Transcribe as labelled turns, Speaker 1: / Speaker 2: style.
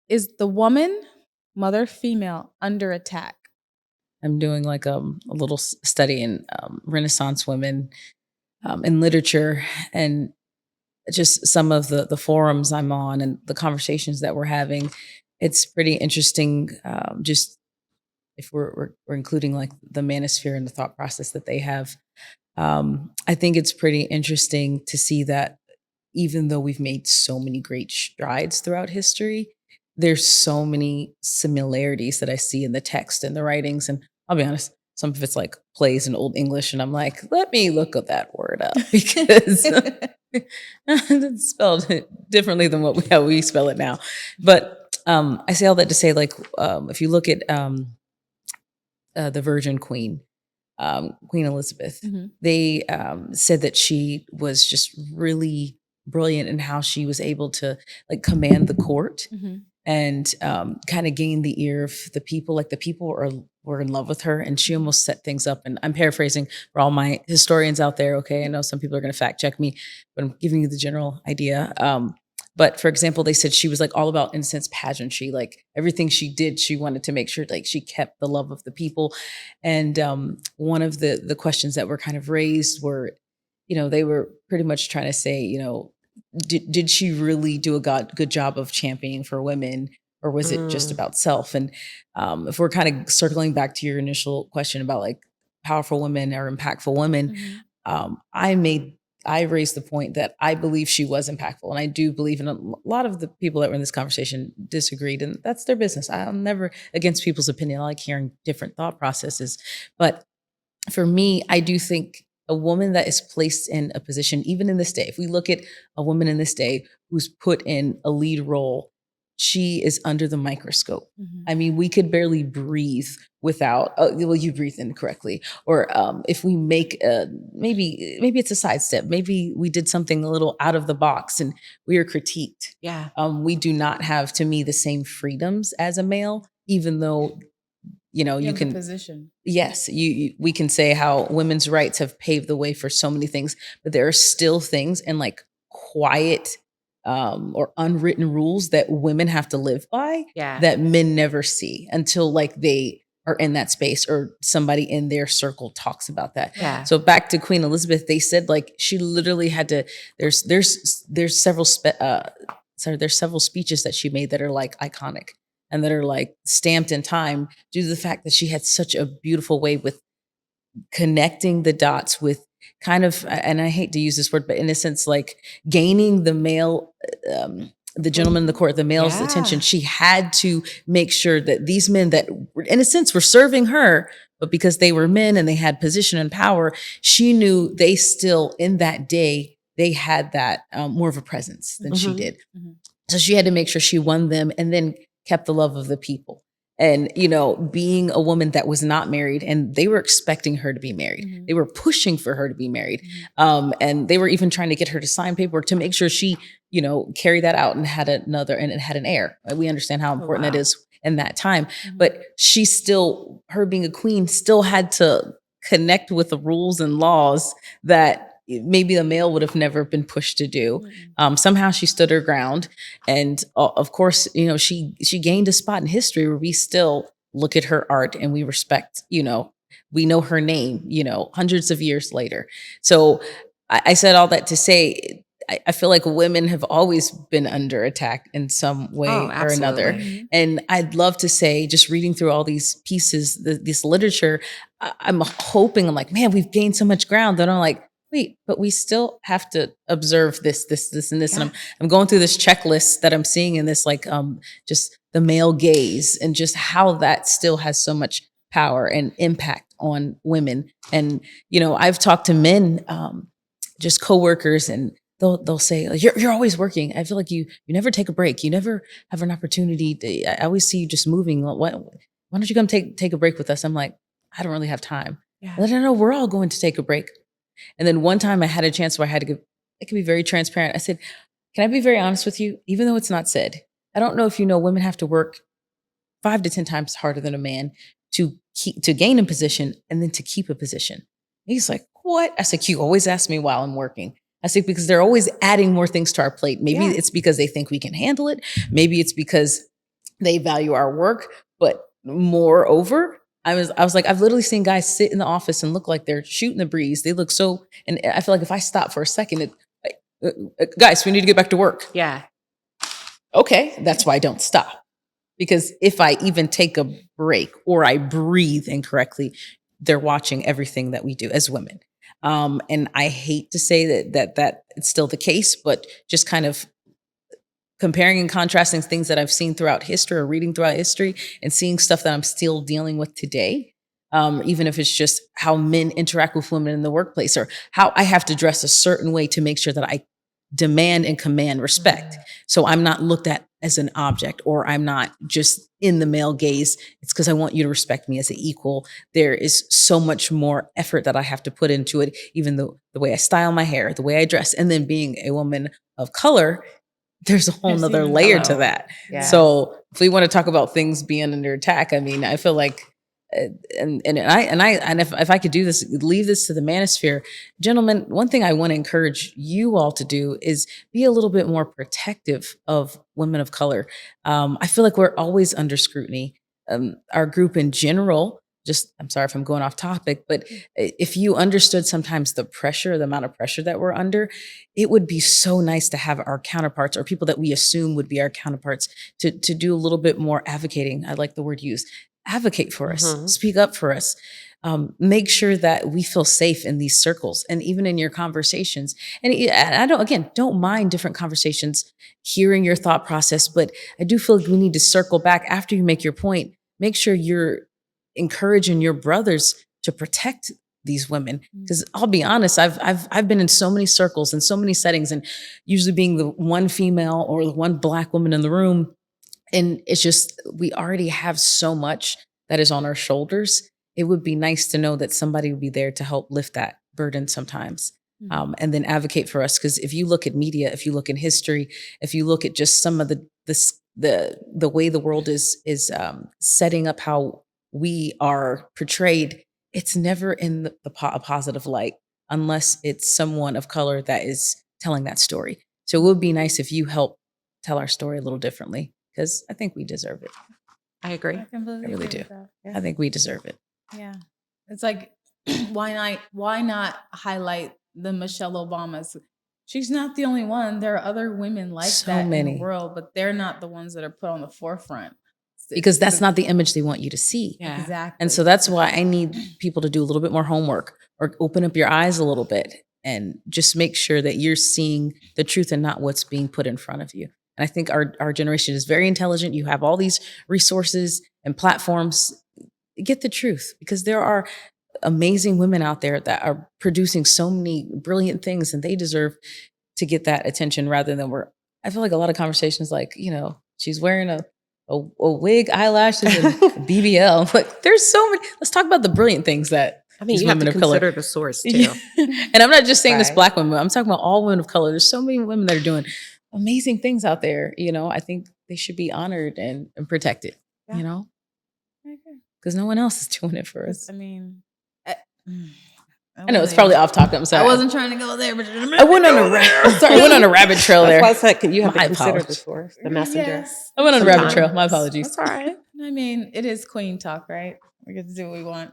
Speaker 1: Is the woman, mother, female, under attack?
Speaker 2: I'm doing like a little study in Renaissance women in literature, and just some of the forums I'm on and the conversations that we're having. It's pretty interesting. Just if we're including like the manosphere and the thought process that they have, I think it's pretty interesting to see that even though we've made so many great strides throughout history, there's so many similarities that I see in the text and the writings. And I'll be honest, some of it's like plays in Old English, and I'm like, let me look at that word up because it's spelled differently than how we spell it now. But I say all that to say, like, if you look at the Virgin Queen, Queen Elizabeth, they said that she was just really brilliant in how she was able to like command the court and kind of gain the ear of the people. Like the people were in love with her, and she almost set things up. And I'm paraphrasing for all my historians out there. Okay, I know some people are going to fact check me, but I'm giving you the general idea. But for example, they said she was like all about, in a sense, pageantry. Like everything she did, she wanted to make sure like she kept the love of the people. And one of the questions that were kind of raised were, they were pretty much trying to say, did she really do a good job of championing for women, or was it just about self? And if we're kind of circling back to your initial question about like powerful women or impactful women, I raised the point that I believe she was impactful. And I do believe, in a lot of the people that were in this conversation disagreed, and that's their business. I'm never against people's opinion. I like hearing different thought processes. But for me, I do think a woman that is placed in a position, even in this day, if we look at a woman in this day who's put in a lead role, she is under the microscope. I mean, we could barely breathe without, well, you breathe incorrectly. Or if we make, maybe it's a sidestep. Maybe we did something a little out of the box and we are critiqued.
Speaker 3: Yeah.
Speaker 2: We do not have, to me, the same freedoms as a male, even though, you can
Speaker 1: position.
Speaker 2: Yes, we can say how women's rights have paved the way for so many things, but there are still things and like quiet or unwritten rules that women have to live by that men never see until like they are in that space or somebody in their circle talks about that.
Speaker 3: Yeah.
Speaker 2: So back to Queen Elizabeth, they said like she literally had to. There's several there's several speeches that she made that are like iconic and that are like stamped in time due to the fact that she had such a beautiful way with connecting the dots with kind of, and I hate to use this word, but in a sense, like gaining the male, the gentleman in the court, the male's attention. She had to make sure that these men that, in a sense, were serving her, but because they were men and they had position and power, she knew they still, in that day, they had that more of a presence than she did. So she had to make sure she won them and then kept the love of the people. And, being a woman that was not married, and they were expecting her to be married. They were pushing for her to be married. And they were even trying to get her to sign paperwork to make sure she, carried that out and had an heir. We understand how important that is in that time. But she still, her being a queen, still had to connect with the rules and laws that maybe the male would have never been pushed to do. Somehow she stood her ground. And of course, she gained a spot in history where we still look at her art and we respect, we know her name, hundreds of years later. So I said all that to say, I feel like women have always been under attack in some way or another. And I'd love to say, just reading through all these pieces, this literature, I'm like, man, we've gained so much ground that I'm like, wait, but we still have to observe this, and this. And I'm going through this checklist that I'm seeing in this, like, just the male gaze and just how that still has so much power and impact on women. And, I've talked to men, just coworkers, and they'll say, you're always working. I feel like you never take a break. You never have an opportunity I always see you just moving. Why don't you come take a break with us? I'm like, I don't really have time. Yeah. I don't know. We're all going to take a break. And then one time I had a chance where I can be very transparent. I said, can I be very honest with you? Even though it's not said, I don't know if women have to work 5 to 10 times harder than a man to gain a position and then to keep a position. And he's like, what? I said, you always ask me while I'm working. I said, because they're always adding more things to our plate. Maybe it's because they think we can handle it. Maybe it's because They value our work, but moreover, I was like, I've literally seen guys sit in the office and look like they're shooting the breeze. They look so, and I feel like if I stop for a second, guys, we need to get back to work.
Speaker 3: Yeah.
Speaker 2: Okay, that's why I don't stop. Because if I even take a break or I breathe incorrectly, they're watching everything that we do as women. And I hate to say that it's still the case, but just kind of comparing and contrasting things that I've seen throughout history or reading throughout history and seeing stuff that I'm still dealing with today. Even if it's just how men interact with women in the workplace or how I have to dress a certain way to make sure that I demand and command respect. So I'm not looked at as an object or I'm not just in the male gaze. It's because I want you to respect me as an equal. There is so much more effort that I have to put into it, even the way I style my hair, the way I dress, and then being a woman of color, there's a whole nother layer to that.
Speaker 3: Yeah.
Speaker 2: So if we want to talk about things being under attack, I mean, I feel like, if I could do this, leave this to the manosphere, gentlemen, one thing I want to encourage you all to do is be a little bit more protective of women of color. I feel like we're always under scrutiny. Our group in general, I'm sorry if I'm going off topic, but if you understood sometimes the amount of pressure that we're under, it would be so nice to have our counterparts or people that we assume would be our counterparts to do a little bit more advocating. I like the word used. Advocate for us, speak up for us, make sure that we feel safe in these circles and even in your conversations. And I don't mind different conversations, hearing your thought process, but I do feel like we need to circle back after you make your point. Make sure you're encouraging your brothers to protect these women. Because I'll be honest, I've been in so many circles and so many settings, and usually being the one female or the one Black woman in the room. And it's just, we already have so much that is on our shoulders. It would be nice to know that somebody would be there to help lift that burden sometimes. And then advocate for us. Because if you look at media, if you look in history, if you look at just some of the way the world is setting up how we are portrayed, it's never in a positive light unless it's someone of color that is telling that story. So it would be nice if you help tell our story a little differently, because I think we deserve it.
Speaker 3: I agree.
Speaker 1: I completely
Speaker 2: I really
Speaker 1: agree
Speaker 2: do.
Speaker 1: with that.
Speaker 2: I think we deserve it.
Speaker 1: Yeah. It's like, why not highlight the Michelle Obamas? She's not the only one. There are other women like
Speaker 2: So
Speaker 1: that in
Speaker 2: many.
Speaker 1: the world, but they're not the ones that are put on the forefront.
Speaker 2: Because that's not the image they want you to see.
Speaker 3: Yeah.
Speaker 1: Exactly.
Speaker 2: And so that's why I need people to do a little bit more homework or open up your eyes a little bit and just make sure that you're seeing the truth and not what's being put in front of you. And I think our generation is very intelligent. You have all these resources and platforms. Get the truth, because there are amazing women out there that are producing so many brilliant things, and they deserve to get that attention rather than I feel like a lot of conversations like, she's wearing a wig, eyelashes, and BBL. Like, there's so many. Let's talk about the brilliant things that
Speaker 3: you have to consider the source too.
Speaker 2: And I'm not just saying this
Speaker 3: Right.
Speaker 2: Black women. I'm talking about all women of color. There's so many women that are doing amazing things out there. I think they should be honored and protected.
Speaker 1: Yeah.
Speaker 2: Because no one else is doing it for us.
Speaker 1: I mean,
Speaker 2: I know it's probably off topic. I'm sorry.
Speaker 1: I wasn't trying to go there, but
Speaker 2: I went on a rabbit trail there.
Speaker 3: That's why I said you have
Speaker 2: My
Speaker 3: to consider the
Speaker 2: apologies.
Speaker 3: source, the messenger.
Speaker 1: Yes.
Speaker 2: I went on a rabbit
Speaker 3: Sometimes.
Speaker 2: trail. My apologies.
Speaker 3: That's all right.
Speaker 1: I mean, it is queen talk, right? We get to do what we want.